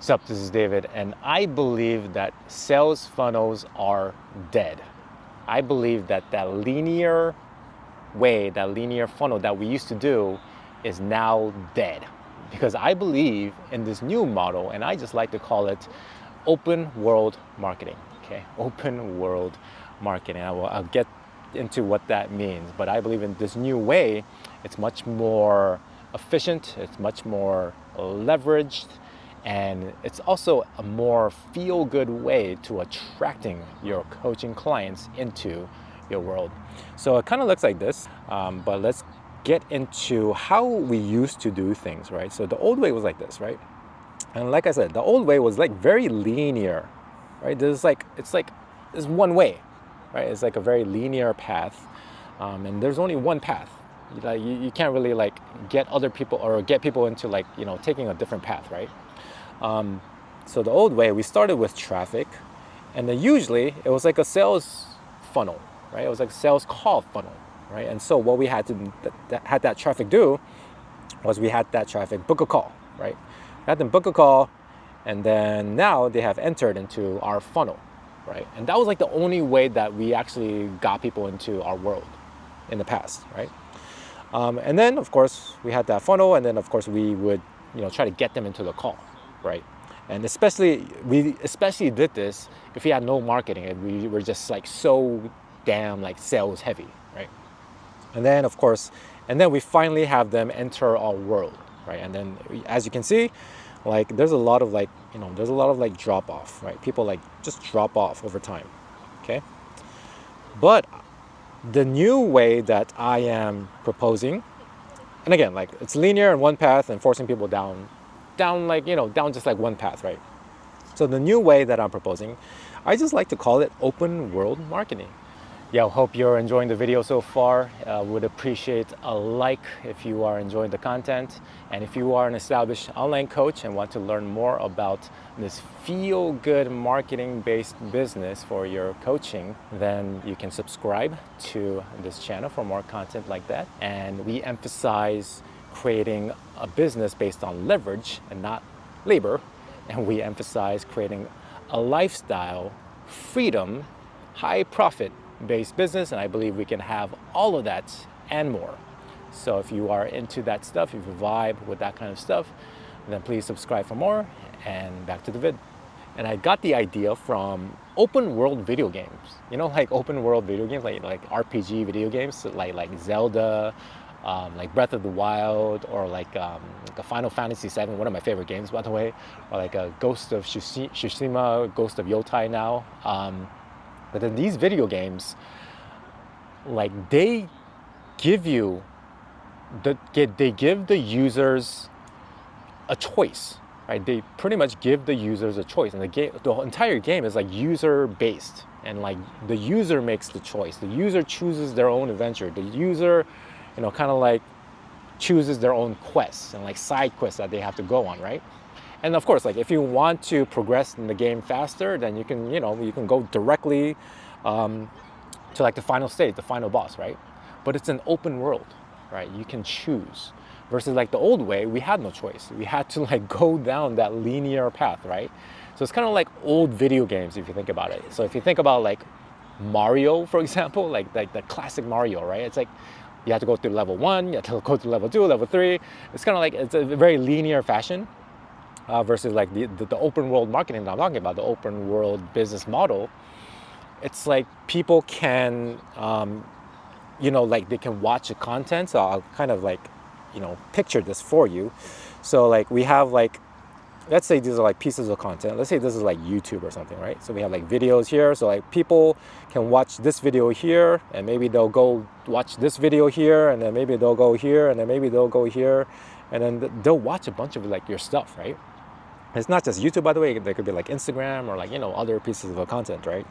Sup, this is David, and I believe that sales funnels are dead. I believe that that linear way, that linear funnel that we used to do is now dead. Because I believe in this new model, and I just like to call it open world marketing, okay? Open world marketing. I'll get into what that means, but I believe in this new way, it's much more efficient, it's much more leveraged, and it's also a more feel-good way to attracting your coaching clients into your world. So it kind of looks like this, but let's get into how we used to do things, right? So the old way was like this, right? And like I said, the old way was like very linear, right? There's one way, right? It's like a very linear path, and there's only one path. You can't really like get other people or get people into like, taking a different path, right? So the old way, we started with traffic, and then usually it was like a sales funnel, right? It was like a sales call funnel, right? And so what we had to had that traffic do was we had that traffic book a call, right? Had them book a call, and then now they have entered into our funnel, right? And that was like the only way that we actually got people into our world in the past, right? And then of course we had that funnel, and then of course we would try to get them into the call, right? And we especially did this if we had no marketing and we were just like so damn like sales heavy, right? And then of course, we finally have them enter our world, right? And then as you can see, like there's a lot of like drop off, right? People like just drop off over time, okay? But the new way that I am proposing, and again, like it's linear in one path and forcing people down just like one path, right? So the new way that I'm proposing, I just like to call it open world marketing. Yeah, I hope you're enjoying the video so far. Would appreciate a like if you are enjoying the content. And if you are an established online coach and want to learn more about this feel-good marketing-based business for your coaching, then you can subscribe to this channel for more content like that. And we emphasize creating a business based on leverage and not labor. And we emphasize creating a lifestyle, freedom, high profit based business, and I believe we can have all of that and more. So if you are into that stuff, if you vibe with that kind of stuff, then please subscribe for more. And back to the vid. And I got the idea from open world video games. Like open world video games, like RPG video games, like Zelda, like Breath of the Wild, or like a Final Fantasy VII, one of my favorite games, by the way, or like a Ghost of Tsushima, Ghost of Yotai now. But then these video games, like they give the users a choice, right? They pretty much give the users a choice, and the entire game is like user based, and like the user makes the choice. The user chooses their own adventure. The user, kind of like chooses their own quests and like side quests that they have to go on, right? And of course, like if you want to progress in the game faster, then you can go directly to like the final stage, the final boss, right? But it's an open world, right? You can choose. Versus like the old way, we had no choice. We had to like go down that linear path, right? So it's kind of like old video games if you think about it. So if you think about like Mario, for example, like the classic Mario, right? It's like you have to go through level 1, you have to go through level 2, level 3. It's kind of like, it's a very linear fashion. Versus like the open world marketing that I'm talking about, the open world business model, it's like people can, like they can watch the content. So I'll kind of like, picture this for you. So like we have like, let's say these are like pieces of content. Let's say this is like YouTube or something, right? So we have like videos here. So like people can watch this video here, and maybe they'll go watch this video here, and then maybe they'll go here, and then maybe they'll go here, and then they'll watch a bunch of like your stuff, right? It's not just YouTube, by the way. There could be like Instagram or like, other pieces of content, right?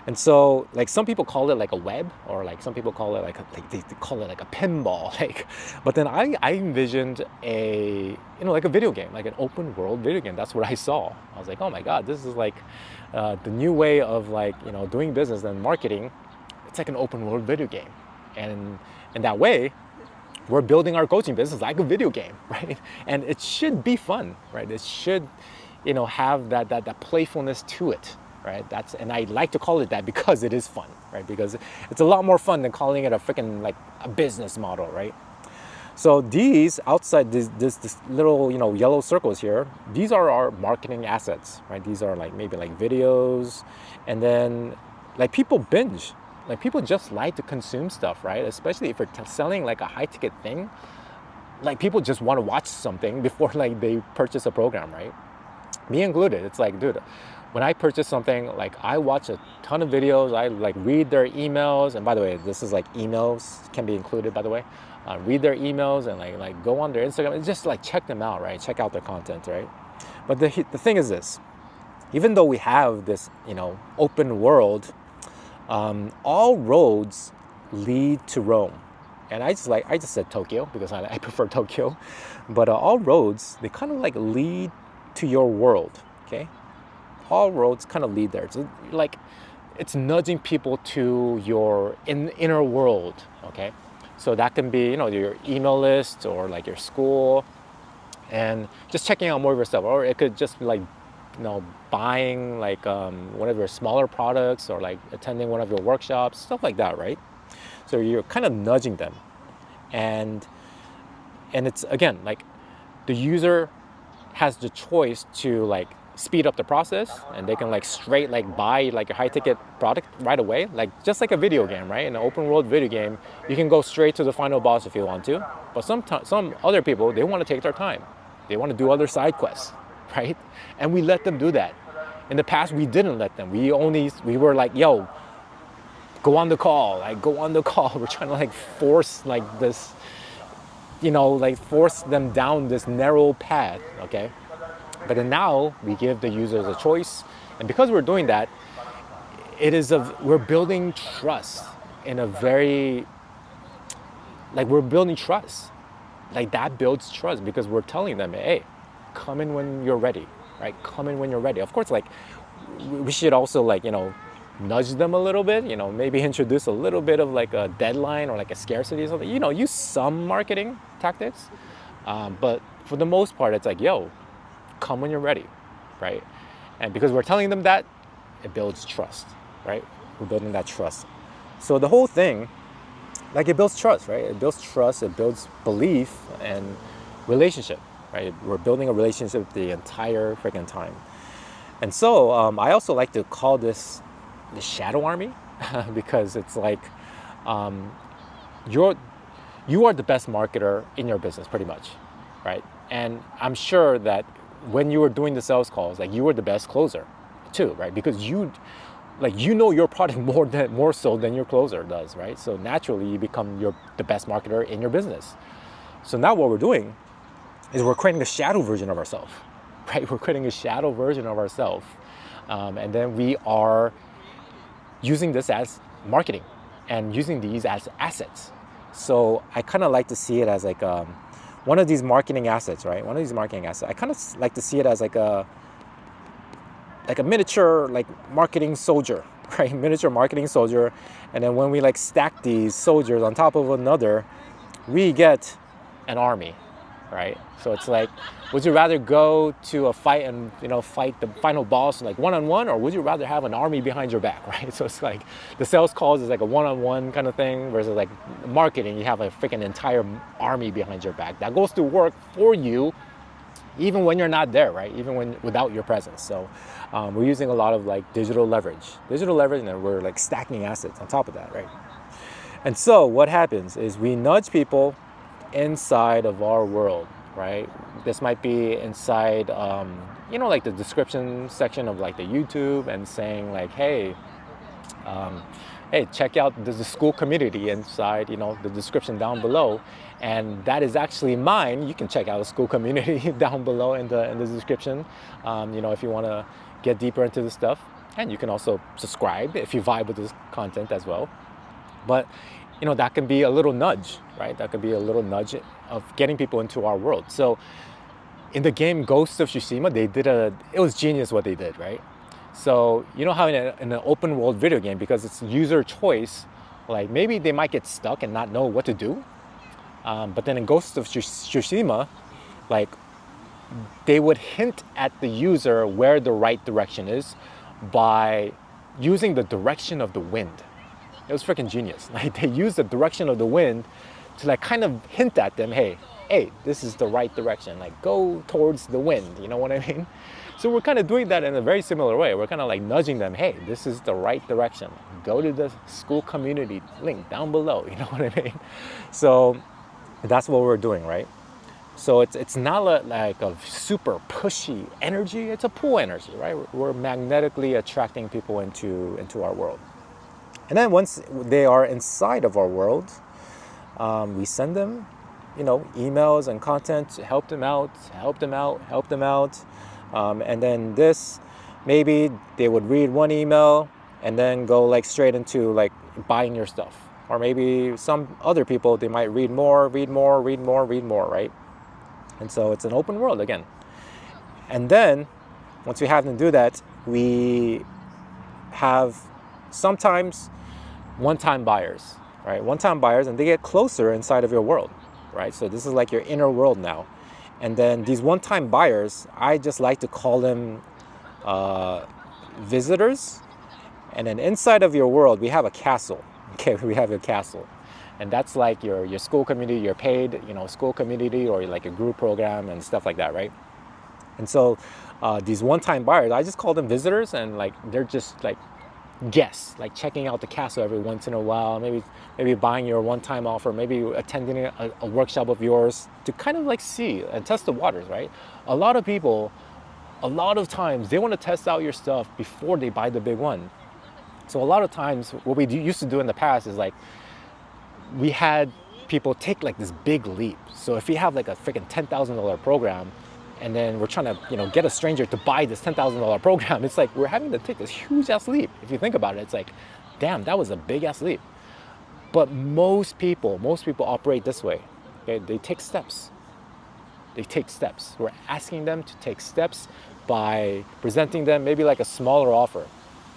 And so like some people call it like a web, or like some people call it they call it like a pinball, like, but then I envisioned like a video game, like an open world video game. That's what I saw. I was like, oh my God, this is like the new way of like, doing business and marketing. It's like an open world video game. And in that way, we're building our coaching business like a video game, right? And it should be fun, right? It should have that playfulness to it, right? And I like to call it that because it is fun, right? Because it's a lot more fun than calling it a freaking like a business model, right? So these outside this little yellow circles here, these are our marketing assets, right? These are like maybe like videos, and then like people binge, like people just like to consume stuff, right? Especially if you're selling like a high ticket thing, like people just want to watch something before like they purchase a program, right? Me included. It's like, dude, when I purchase something, like I watch a ton of videos, I like read their emails, and by the way, this is like emails can be included, by the way. Read their emails and like go on their Instagram and just like check them out, right? Check out their content, right? But the thing is this, even though we have this, open world, all roads lead to Rome. And I just said Tokyo because I prefer Tokyo, but all roads, they kind of like lead to your world, okay? All roads kind of lead there. So like, it's nudging people to your inner world, okay? So that can be, your email list or like your school, and just checking out more of your stuff. Or it could just be like, buying like one of your smaller products, or like attending one of your workshops, stuff like that, right? So you're kind of nudging them, and it's again like the user has the choice to like speed up the process, and they can like straight like buy like a high ticket product right away, like just like a video game, right? In an open world video game, you can go straight to the final boss if you want to, but some other people, they want to take their time, they want to do other side quests, right? And we let them do that. In the past, we didn't let them. We were like, yo, go on the call, like go on the call. We're trying to like force like this, like force them down this narrow path, okay? But then now we give the users a choice, and because we're doing that, we're building trust in a very, like we're building trust, like that builds trust because we're telling them, hey, come in when you're ready, right? Come in when you're ready. Of course, like we should also like nudge them a little bit, maybe introduce a little bit of like a deadline or like a scarcity or something, use some marketing tactics, but for the most part, it's like, yo, come when you're ready, right? And because we're telling them that, it builds trust, right? We're building that trust. So the whole thing, like it builds trust, right? It builds trust, it builds belief and relationship, right? We're building a relationship the entire freaking time. And so I also like to call this the shadow army because it's like you are the best marketer in your business pretty much, right? And I'm sure that when you were doing the sales calls, like you were the best closer too, right? Because you know your product more so than your closer does, right? So naturally you become the best marketer in your business. So now what we're doing is we're creating a shadow version of ourselves, right? We're creating a shadow version of ourselves, and then we are using this as marketing and using these as assets. So I kind of like to see it as like one of these marketing assets, right? One of these marketing assets. I kind of like to see it as like a miniature like marketing soldier, right? Miniature marketing soldier. And then when we like stack these soldiers on top of another, we get an army, right? So it's like, would you rather go to a fight and fight the final boss like one-on-one, or would you rather have an army behind your back, right? So it's like the sales calls is like a one-on-one kind of thing, versus like marketing, you have a freaking entire army behind your back that goes to work for you even when you're not there, right? Even without your presence. So we're using a lot of like digital leverage, and then we're like stacking assets on top of that, right? And so what happens is we nudge people inside of our world, right? This might be inside, like the description section of like the YouTube, and saying like, hey, check out the school community inside, the description down below. And that is actually mine. You can check out the school community down below in the description, if you want to get deeper into this stuff. And you can also subscribe if you vibe with this content as well. But that can be a little nudge, right? That could be a little nudge of getting people into our world. So in the game Ghost of Tsushima, it was genius what they did, right? So how in an open world video game, because it's user choice, like maybe they might get stuck and not know what to do. But then in Ghost of Tsushima, like they would hint at the user where the right direction is by using the direction of the wind. It was freaking genius. Like they used the direction of the wind to like kind of hint at them, hey, this is the right direction. Like go towards the wind, you know what I mean? So we're kind of doing that in a very similar way. We're kind of like nudging them, hey, this is the right direction. Go to the school community link down below, you know what I mean? So that's what we're doing, right? So it's not like a super pushy energy, it's a pull energy, right? We're magnetically attracting people into our world. And then once they are inside of our world, we send them, emails and content to help them out. And then maybe they would read one email and then go like straight into like buying your stuff. Or maybe some other people, they might read more, right? And so it's an open world again. And then once we have them do that, we have sometimes one-time buyers, right? One-time buyers, and they get closer inside of your world, right? So this is like your inner world now. And then these one-time buyers, I just like to call them visitors. And then inside of your world, we have a castle. Okay, we have a castle. And that's like your school community, your paid, school community, or like a group program and stuff like that, right? And so these one-time buyers, I just call them visitors, and like they're just like guests, like checking out the castle every once in a while, maybe buying your one-time offer, maybe attending a workshop of yours to kind of like see and test the waters, right? A lot of people, a lot of times, they want to test out your stuff before they buy the big one. So a lot of times, what we used to do in the past is like, we had people take like this big leap. So if we have like a freaking $10,000 program, and then we're trying to, get a stranger to buy this $10,000 program, it's like we're having to take this huge ass leap. If you think about it, it's like, damn, that was a big ass leap. But most people operate this way. Okay, they take steps. We're asking them to take steps by presenting them maybe like a smaller offer.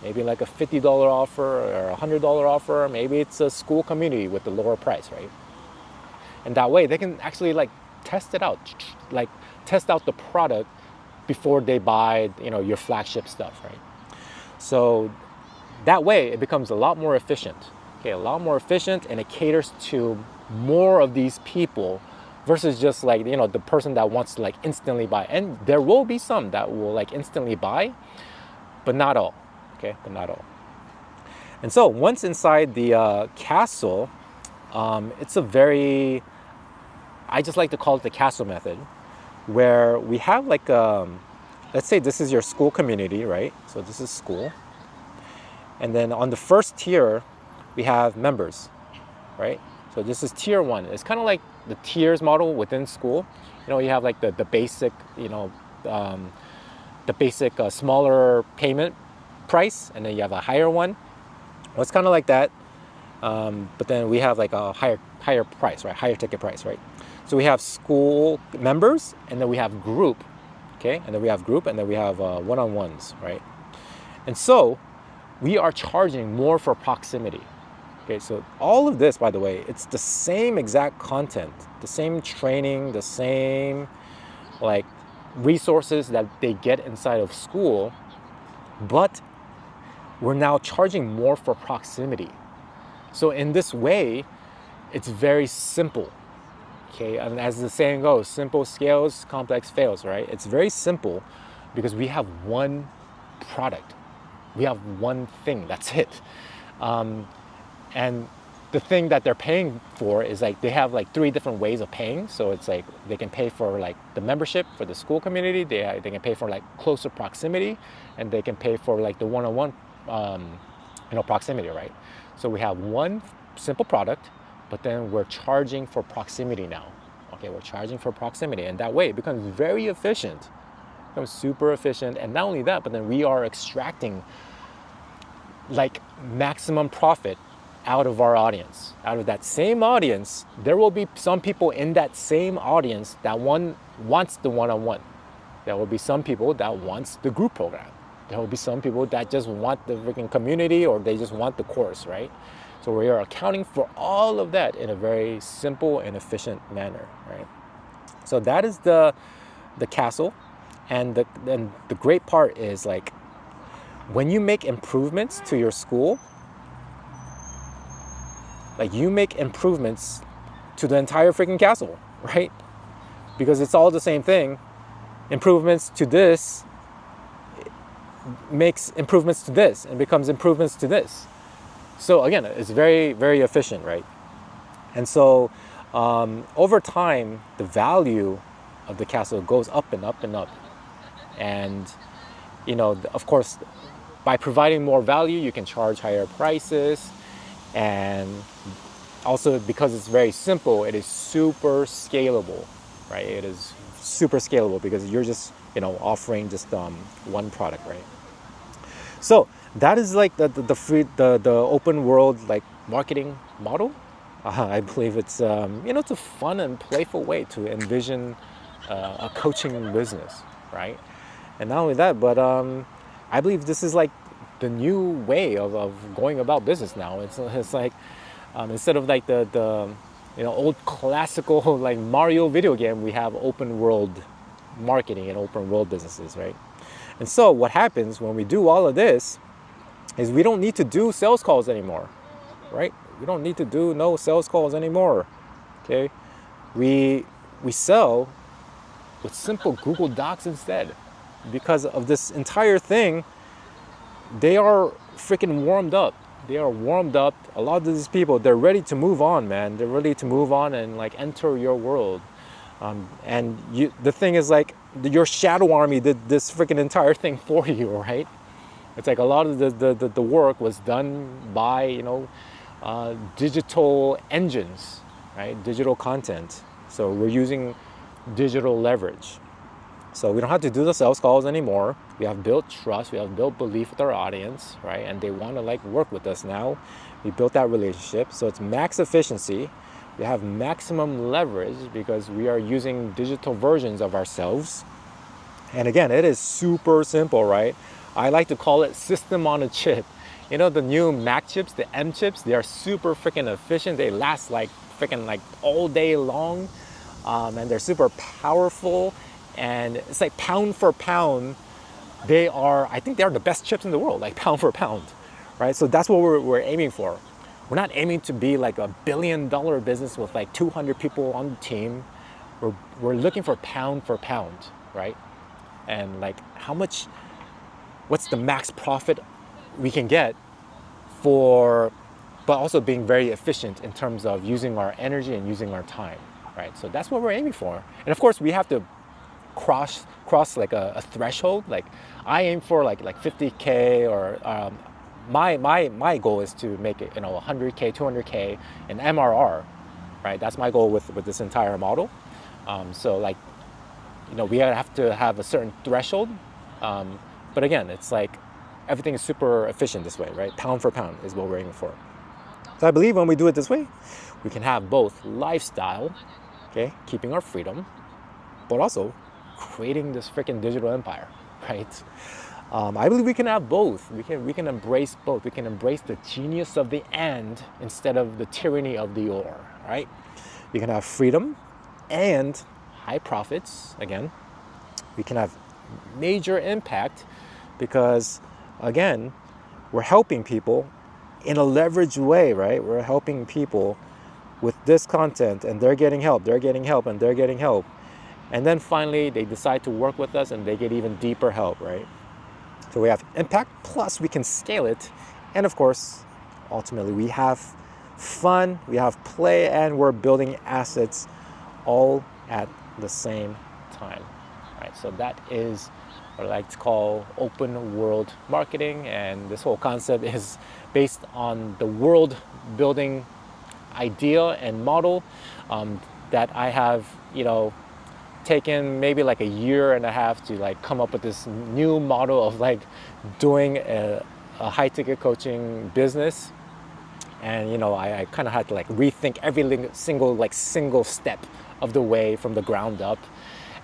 Maybe like a $50 offer or a $100 offer. Maybe it's a school community with the lower price, right? And that way they can actually like test it out, like test out the product before they buy, your flagship stuff, right? So that way it becomes a lot more efficient. Okay, a lot more efficient, and it caters to more of these people versus just like, the person that wants to like instantly buy. And there will be some that will like instantly buy, but not all. Okay, but not all. And so once inside the castle, it's a very, I just like to call it the castle method, where we have like, let's say this is your school community, right? So this is school. And then on the first tier, we have members, right? So this is tier one. It's kind of like the tiers model within school. You have like the basic, the basic smaller payment price, and then you have a higher one. Well, it's kind of like that, but then we have like a higher price, right? Higher ticket price, right? So we have school members, and then we have group, okay? And then we have group, and then we have one-on-ones, right? And so we are charging more for proximity. Okay, so all of this, by the way, it's the same exact content, the same training, the same like resources that they get inside of school, but we're now charging more for proximity. So in this way, it's very simple. Okay, and as the saying goes, simple scales, complex fails, right? It's very simple because we have one product. We have one thing, that's it. And the thing that they're paying for is like, they have like 3 different ways of paying. So it's like, they can pay for like the membership for the school community. They can pay for like closer proximity, and they can pay for like the one-on-one, proximity, right? So we have one simple product, but then we're charging for proximity now. Okay, we're charging for proximity, and that way it becomes very efficient. It becomes super efficient, and not only that, but then we are extracting like maximum profit out of our audience. Out of that same audience, there will be some people in that same audience that wants the one-on-one. There will be some people that wants the group program. There will be some people that just want the freaking community, or they just want the course, right? So we are accounting for all of that in a very simple and efficient manner, right? So that is the the castle. And the great part is like when you make improvements to your school, like you make improvements to the entire freaking castle, right? Because it's all the same thing. Improvements to this makes improvements to this and becomes improvements to this. So again, it's very, very efficient, right? And so over time, the value of the castle goes up and up and up. And, you know, of course, by providing more value, you can charge higher prices. And also because it's very simple, it is super scalable, right? It is super scalable because you're just, you know, offering just one product, right? So that is like the open world like marketing model. I believe it's you know, it's a fun and playful way to envision a coaching business, right? And not only that, but I believe this is like the new way of going about business now. It's like instead of like the you know, old classical like Mario video game, we have open world marketing and open world businesses, right? And so what happens when we do all of this is we don't need to do sales calls anymore, right? We don't need to do no sales calls anymore, okay? We sell with simple Google Docs instead. Because of this entire thing, they are freaking warmed up. They are warmed up. A lot of these people, they're ready to move on, man. They're ready to move on and like enter your world. And the thing is like your shadow army did this freaking entire thing for you, right? It's like a lot of the work was done by, you know, digital engines, right? Digital content. So we're using digital leverage. So we don't have to do the sales calls anymore. We have built trust, we have built belief with our audience, right? And they want to like work with us now. We built that relationship. So it's max efficiency. We have maximum leverage because we are using digital versions of ourselves. And again, it is super simple, right? I like to call it system on a chip. You know, the new Mac chips, the M chips, they are super freaking efficient. They last like freaking like all day long. And they're super powerful. And it's like pound for pound, they are, I think they're the best chips in the world, like pound for pound, right? So that's what we're aiming for. We're not aiming to be like a $1 billion business with like 200 people on the team. We're looking for pound, right? And like how much, what's the max profit we can get for, but also being very efficient in terms of using our energy and using our time, right? So that's what we're aiming for. And of course we have to cross like a threshold. Like I aim for like 50K or my goal is to make it, you know, 100K, 200K in MRR, right? That's my goal with this entire model. So like, you know, we have to have a certain threshold. But again, it's like everything is super efficient this way, right? Pound for pound is what we're aiming for. So I believe when we do it this way, we can have both lifestyle, okay, keeping our freedom, but also creating this freaking digital empire, right? I believe we can have both. We can embrace both. We can embrace the genius of the and instead of the tyranny of the or, right? We can have freedom and high profits. Again, we can have major impact because, again, we're helping people in a leveraged way, right? We're helping people with this content and they're getting help, they're getting help, and they're getting help. And then finally, they decide to work with us and they get even deeper help, right? So we have impact, plus we can scale it. And of course, ultimately, we have fun, we have play, and we're building assets all at the same time, right? So that is what I like to call open world marketing. And this whole concept is based on the world building idea and model that I have, you know, taken maybe like a year and a half to like come up with this new model of like doing a high ticket coaching business. And you know, I kind of had to like rethink every single step of the way from the ground up.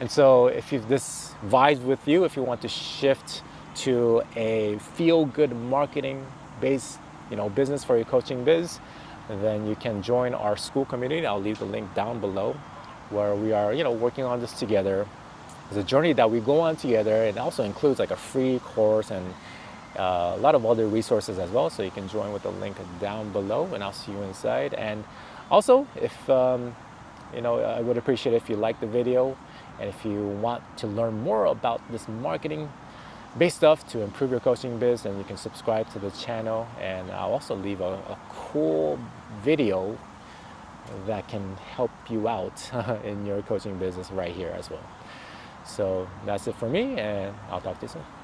And so if this vibes with you, if you want to shift to a feel good marketing based, you know, business for your coaching biz, then you can join our school community. I'll leave the link down below, where we are, you know, working on this together. It's a journey that we go on together. It also includes like a free course and a lot of other resources as well. So you can join with the link down below, and I'll see you inside. And also, if I would appreciate if you like the video, and if you want to learn more about this marketing based stuff to improve your coaching biz, then you can subscribe to the channel, and I'll also leave a cool video that can help you out in your coaching business right here as well. So that's it for me, and I'll talk to you soon.